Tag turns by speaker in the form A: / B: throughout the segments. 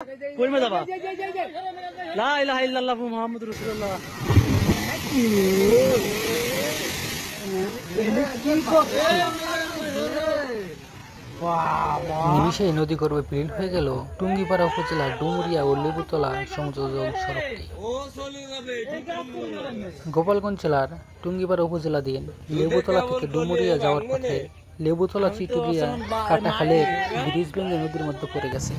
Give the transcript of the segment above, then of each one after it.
A: কই মে যাবা লা ইলাহা ইল্লাল্লাহ মুহাম্মাদুর রাসূলুল্লাহ
B: নিমিষেই নদী গর্ভে বিলীন হয়ে গেল টুঙ্গিপাড়া উপজেলার ডুমুরিয়া ও লেবুতলা সংযোজক সড়কটি। গোপালগঞ্জ জেলার টুঙ্গিপাড়া উপজেলাধীন লেবুতলা থেকে ডুমুরিয়া যাওয়ার পথে লেবুতলা চিটুরিয়া কাটাখালের ব্রিজ ভেঙে নদীর মধ্যে পড়ে গেছে,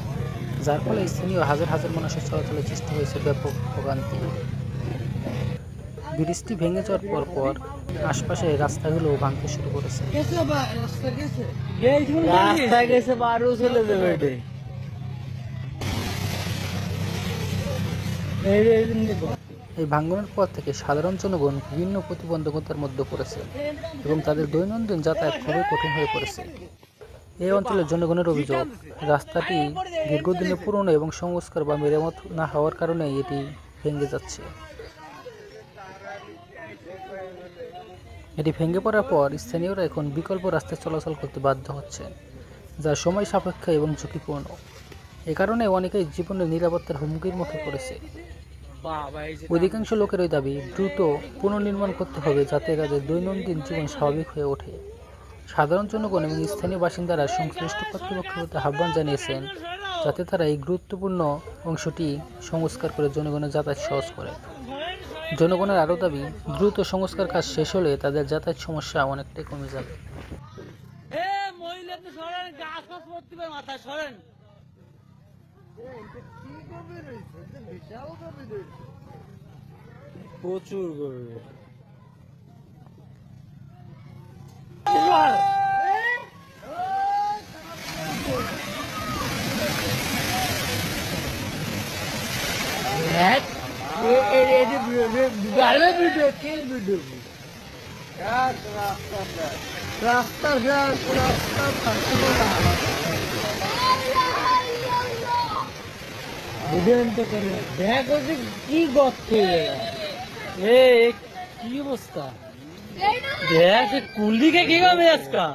B: যার ফলে স্থানীয় হাজার হাজার মানুষের চলাচলের সৃষ্টি হয়েছে ব্যাপক ভোগান্তি। ব্রিজটি ভেঙে যাওয়ার পর আশপাশের রাস্তাগুলো ভাঙতে শুরু করেছে। এই ভাঙনের পর থেকে সাধারণ জনগণ বিভিন্ন প্রতিবন্ধকতার মধ্যে পড়েছে এবং তাদের দৈনন্দিন যাতায়াত খুবই কঠিন হয়ে পড়েছে। এই অঞ্চলের জনগণের অভিযোগ, রাস্তাটি দীর্ঘদিনে পুরনো এবং সংস্কার বা মেরামত না হওয়ার কারণে এটি ভেঙে যাচ্ছে। এটি ভেঙে পড়ার পর স্থানীয়রা এখন বিকল্প রাস্তায় চলাচল করতে বাধ্য হচ্ছে, যা সময় সাপেক্ষ এবং ঝুঁকিপূর্ণ। এ কারণে অনেকেই জীবনের নিরাপত্তার হুমকির মুখে পড়েছে। অধিকাংশ লোকেরই দাবি দ্রুত পুনর্নির্মাণ করতে হবে, যাতে তাদের দৈনন্দিন জীবন স্বাভাবিক হয়ে ওঠে। সাধারণ জনগণ এবং স্থানীয় বাসিন্দারা সংশ্লিষ্ট কর্তৃপক্ষের প্রতি আহ্বান জানিয়েছেন, যাতে তারা এই গুরুত্বপূর্ণ অংশটি সংস্কার করে জনগণের যাতায়াত সহজ করে। জনগণের আরও দাবি, দ্রুত সংস্কার কাজ শেষ হলে তাদের যাতায়াত সমস্যা অনেকটাই কমে যাবে।
A: প্রচুর গরু কি গর্তে কি অবস্থা দেখ কুলি কে কি হবে আজকা।